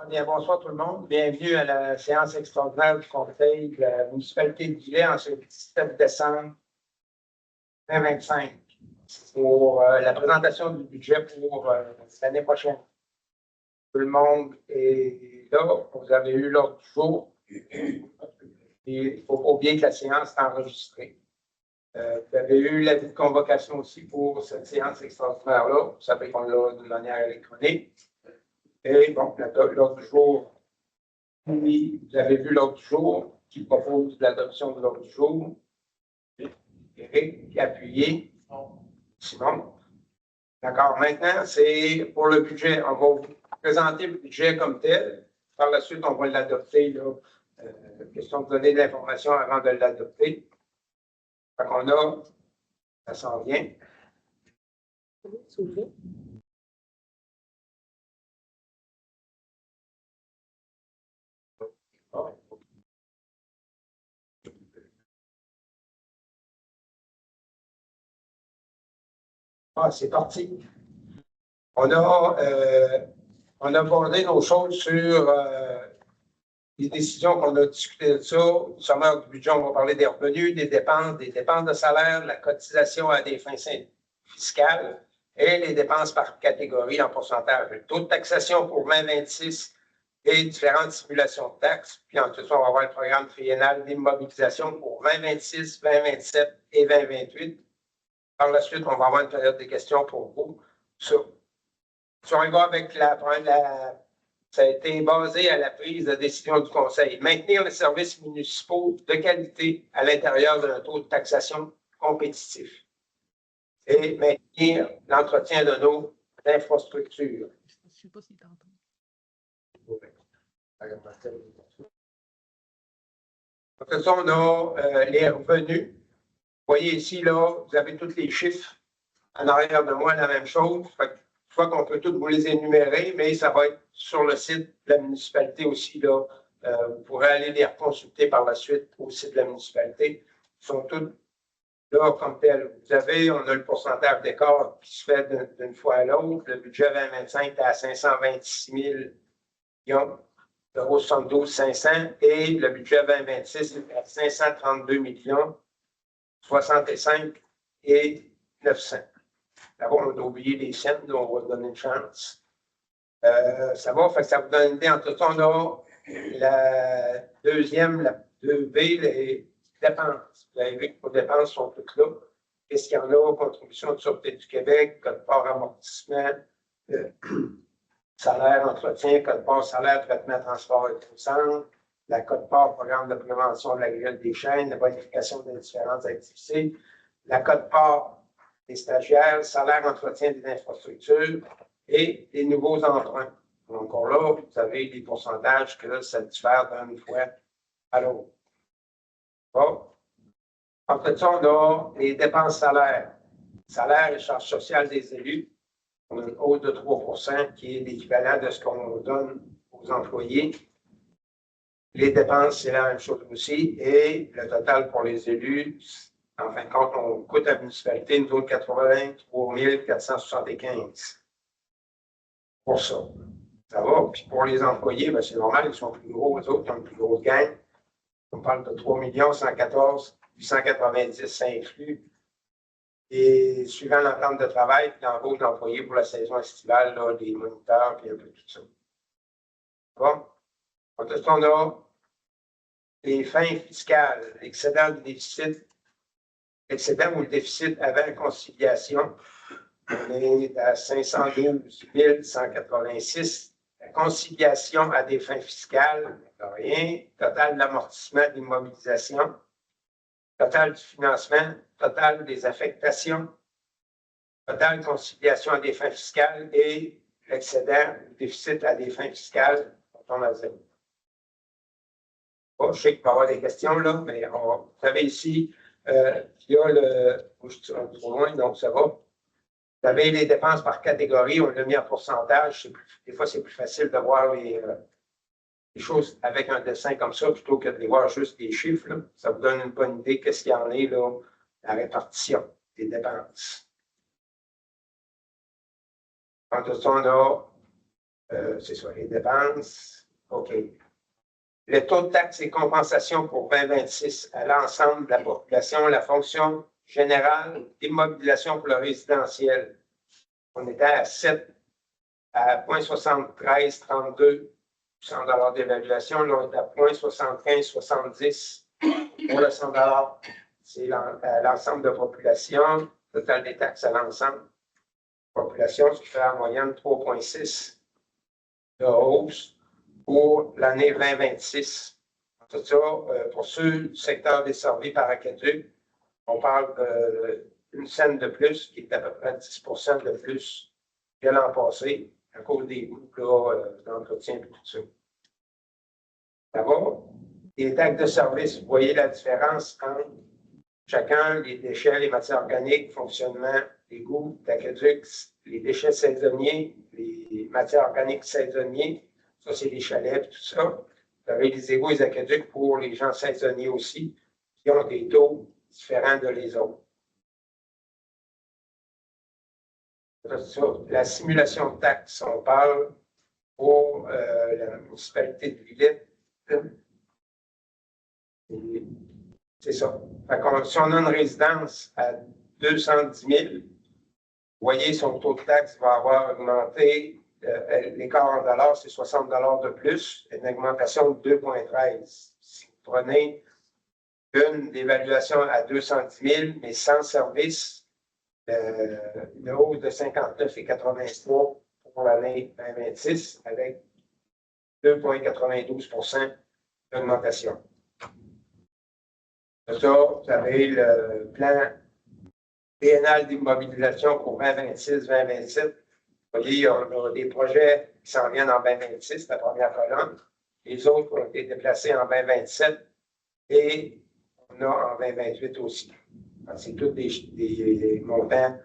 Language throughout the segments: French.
Bien, bonsoir tout le monde. Bienvenue à la séance extraordinaire du Conseil de la municipalité de Gilet en ce 17 décembre 2025 pour la présentation du budget pour l'année prochaine. Tout le monde est là. Vous avez eu l'ordre du jour. Et il ne faut pas oublier que la séance est enregistrée. Vous avez eu l'avis de convocation aussi pour cette séance extraordinaire-là. Vous savez qu'on l'a de manière électronique. Et bon, l'ordre du jour. Oui, vous avez vu l'ordre du jour qui propose l'adoption de l'ordre du jour. Éric, qui a appuyé. Simon. D'accord. Maintenant, c'est pour le budget. On va vous présenter le budget comme tel. Par la suite, on va l'adopter. Question de donner de l'information avant de l'adopter. Fait qu'on a, ça s'en vient. Ah, c'est parti. On a abordé nos choses sur les décisions qu'on a discutées de ça. Au sommaire du budget, on va parler des revenus, des dépenses de salaire, de la cotisation à des fins fiscales et les dépenses par catégorie en pourcentage. Le taux de taxation pour 2026 et différentes simulations de taxes. Puis ensuite, on va avoir le programme triennal d'immobilisation pour 2026, 2027 et 2028. Par la suite, on va avoir une période de questions pour vous. Si on y va avec ça a été basé à la prise de décision du Conseil. Maintenir les services municipaux de qualité à l'intérieur d'un taux de taxation compétitif et maintenir l'entretien de nos infrastructures. Je ne sais pas si tu entends. Après ça, on a les revenus. Vous voyez ici, là, vous avez tous les chiffres. En arrière de moi, la même chose. Je crois qu'on peut tous vous les énumérer, mais ça va être sur le site de la municipalité aussi. Là. Vous pourrez aller les reconsulter par la suite au site de la municipalité. Ils sont tous là comme tels. Vous savez, on a le pourcentage d'écart qui se fait d'une fois à l'autre. Le budget 2025 est à 526 000 72 500 et le budget 2026 est à 532 65 et 900. D'abord, on a oublié les scènes, donc on va donner une chance. Ça va, ça vous donne une idée. En tout cas, on a la deuxième, la 2B, les dépenses. Vous avez vu que les dépenses sont toutes là. Qu'est-ce qu'il y en a? Contribution de Sûreté du Québec, code-part amortissement, salaire, entretien, code-part salaire, traitement, transport et centre, la code-part programme de prévention de la grille des chaînes, la bonification des différentes activités, la code-part des stagiaires, salaire, entretien des infrastructures et les nouveaux emprunts. Encore là, vous avez les pourcentages que ça diffère d'une fois à l'autre. Bon. Après ça, on a les dépenses salaires. Salaire et charges sociales des élus. On a une hausse de 3 % qui est l'équivalent de ce qu'on donne aux employés. Les dépenses, c'est la même chose aussi. Et le total pour les élus, en fin de compte, on coûte à la municipalité une autre 83 475 pour ça. Ça va. Puis pour les employés, ben c'est normal, ils sont plus gros, eux autres, ils ont une plus grosse gagne. On parle de 3 114 890 inclus. Et suivant l'entente de travail, puis l'embauche d'employés pour la saison estivale, là, des moniteurs, puis un peu tout ça. Bon. Ensuite, on a les fins fiscales, l'excédent du déficit, l'excédent ou le déficit avant conciliation. On est à 512 186. La conciliation à des fins fiscales, rien. Total de l'amortissement de l'immobilisation. Total du financement. Total des affectations. Total de conciliation à des fins fiscales et l'excédent ou déficit à des fins fiscales. On tombe à zéro. Bon, je sais qu'il va y avoir des questions là, mais vous savez ici, il y a le. Je suis trop loin, donc ça va. Vous avez les dépenses par catégorie, on l'a mis en pourcentage. Des fois, c'est plus facile de voir les choses avec un dessin comme ça plutôt que de les voir juste des chiffres. Là. Ça vous donne une bonne idée de ce qu'il y en est, là, la répartition des dépenses. En tout cas, on a C'est ça, les dépenses. OK. Le taux de taxe et compensation pour 2026 à l'ensemble de la population, la fonction générale d'immobilisation pour le résidentiel. On était à 0,7332 $100 d'évaluation. Là, on est à 0,7570 pour le 100 $. C'est l'ensemble de la population, total des taxes à l'ensemble de la population, ce qui fait en moyenne 3,6 de hausse pour l'année 2026. Tout ça, pour ceux du secteur desservi par Aqueduc, on parle d'une scène de plus qui est à peu près 10 de plus que l'an passé à cause des coûts d'entretien et tout ça. Ça va? Les taxes de service, vous voyez la différence entre chacun, les déchets, les matières organiques, fonctionnement, les goûts d'aqueduc, les déchets saisonniers, les matières organiques saisonniers, ça c'est les chalets et tout ça. Vous avez les égouts et les aqueducs pour les gens saisonniers aussi, qui ont des taux différents de les autres. Ça, la simulation de taxes, on parle pour la municipalité de Villette. C'est ça. Si on a une résidence à 210 000, vous voyez, son taux de taxe va avoir augmenté. L'écart en dollars, c'est 60 $ de plus, une augmentation de 2,13. Si vous prenez une évaluation à 210 000, mais sans service, une hausse de 59,83 pour l'année 2026, avec 2,92 d'augmentation. Ça, vous avez le plan biennal d'immobilisation pour 2026-2027. Vous voyez, on a des projets qui s'en viennent en 2026, la première colonne. Les autres ont été déplacés en 2027 et on a en 2028 aussi. C'est tous des montants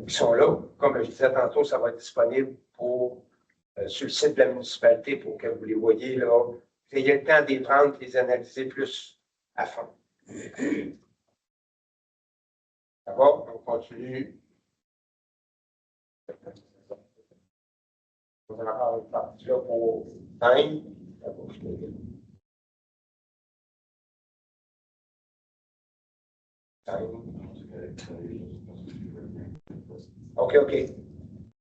qui sont là. Comme je disais tantôt, ça va être disponible sur le site de la municipalité pour que vous les voyez là. Vous ayez le temps de les prendre et de les analyser plus à fond. D'abord, on continue. On va avoir une partie là pour time. OK.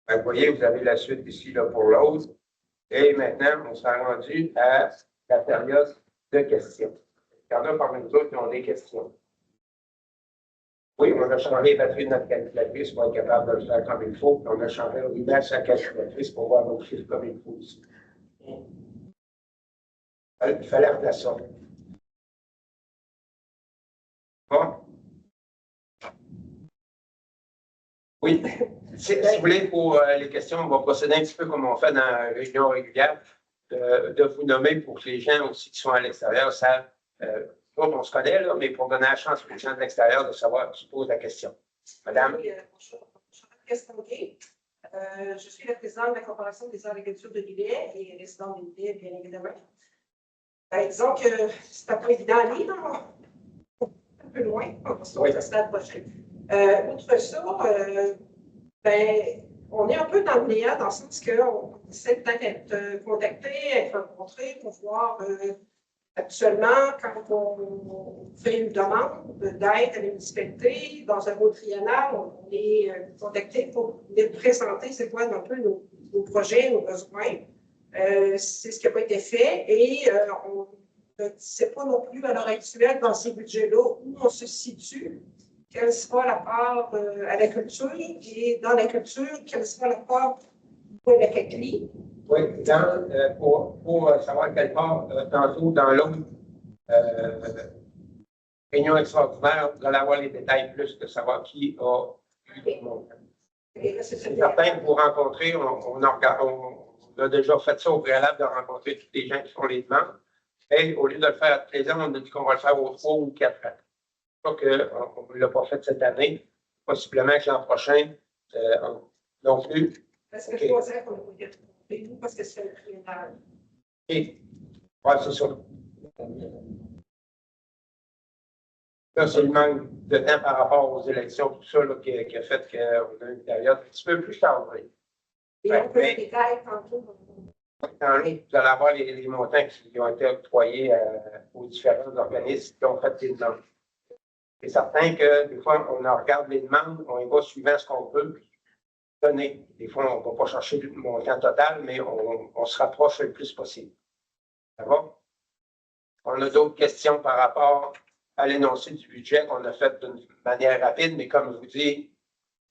Vous voyez, vous avez la suite ici là, pour l'autre. Et maintenant, on s'est rendu à la période de questions. Il y en a parmi nous autres qui ont des questions. Oui, on a changé les batteries de notre calculatrice pour être capable de le faire comme il faut. On a changé le ruban sur la calculatrice pour voir nos chiffres comme il faut aussi. Il fallait remplacer ça. Bon. Oui. Si vous voulez, pour les questions, on va procéder un petit peu comme on fait dans la réunion régulière, de vous nommer pour que les gens aussi qui sont à l'extérieur savent. On se connaît, là, mais pour donner la chance aux gens de l'extérieur de savoir qui pose la question. Madame? Oui, bonjour. Je suis la présidente de la Corporation des arts et culture de Lillet et résidente de Lillet, bien évidemment. Disons que c'est pas évident à lire, un peu loin, on se trouve à la prochaine. Outre ça, on est un peu dans le néant dans le sens qu'on essaie peut-être d'être contacté, être rencontré pour voir. Actuellement, quand on fait une demande d'aide à la municipalité dans un rôle triennal, on est contacté pour venir présenter c'est quoi un peu nos projets, nos besoins. C'est ce qui n'a pas été fait et on ne sait pas non plus à l'heure actuelle dans ces budgets-là où on se situe, quelle sera la part à la culture et dans la culture, quelle sera la part pour la CACLI. Oui, pour savoir quelle part, tantôt, dans l'autre réunion extraordinaire, vous allez avoir les détails plus de savoir qui a eu le montant. C'est certain que vous rencontrez, on a déjà fait ça au préalable de rencontrer tous les gens qui font les demandes. Et au lieu de le faire à tous les ans, on a dit qu'on va le faire aux 3 ou 4 ans. Je crois qu'on ne l'a pas fait cette année. Possiblement que l'an prochain, non plus. Parce que je pensais qu'on pouvait trouver nous parce que c'est le triennal. Oui, c'est ça. Là, c'est le manque de temps par rapport aux élections, tout ça, là, qui a fait qu'on a une période un petit peu plus chargée. Et on peut le détailler tantôt. Quand vous allez avoir les montants qui ont été octroyés aux différents organismes qui ont fait des demandes. C'est certain que des fois, on regarde les demandes, on y va suivant ce qu'on peut donner. Des fois, on ne va pas chercher le montant total, mais on se rapproche le plus possible. Ça va? On a d'autres questions par rapport à l'énoncé du budget qu'on a fait d'une manière rapide, mais comme je vous dis,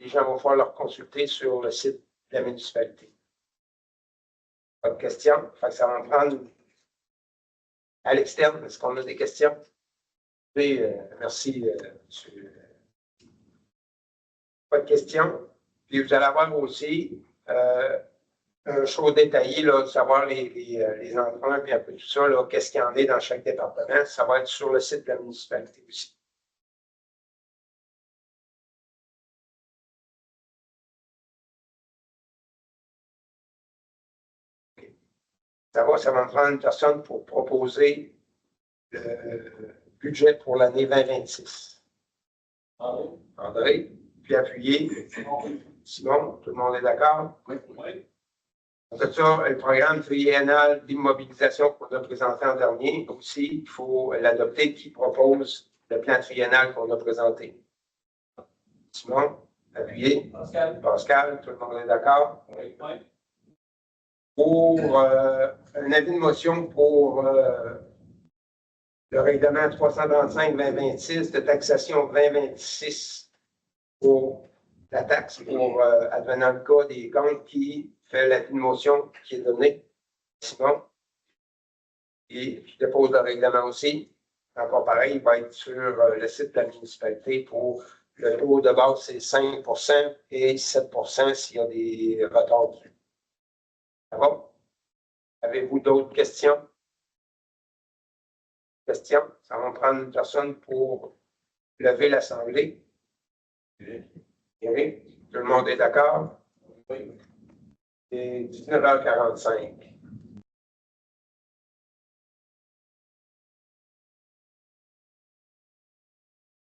les gens vont pouvoir le consulter sur le site de la municipalité. Pas de questions? Ça va me prendre à l'externe. Est-ce qu'on a des questions? Oui, merci, monsieur. Pas de questions. Puis vous allez avoir aussi un show détaillé, là, de savoir les emprunts et un peu tout ça, qu'est-ce qu'il y en a dans chaque département. Ça va être sur le site de la municipalité aussi. Ça va me prendre une personne pour proposer le budget pour l'année 2026. André, puis appuyer. Simon, tout le monde est d'accord? Oui. C'est ça, le programme triennal d'immobilisation qu'on a présenté en dernier, aussi, il faut l'adopter qui propose le plan triennal qu'on a présenté. Simon, appuyé. Pascal, tout le monde est d'accord? Oui. Pour un avis de motion pour le règlement 335-2026 de taxation 2026 pour la taxe pour advenant le cas des comptes qui fait la motion qui est donnée. Simon. Et je dépose le règlement aussi. Encore pareil, il va être sur le site de la municipalité pour le taux de base, c'est 5 et 7 s'il y a des retards dessus. Ça va? Avez-vous d'autres questions? Questions? Ça va me prendre une personne pour lever l'Assemblée. Eric, tout le monde est d'accord? Oui. Et 19h45.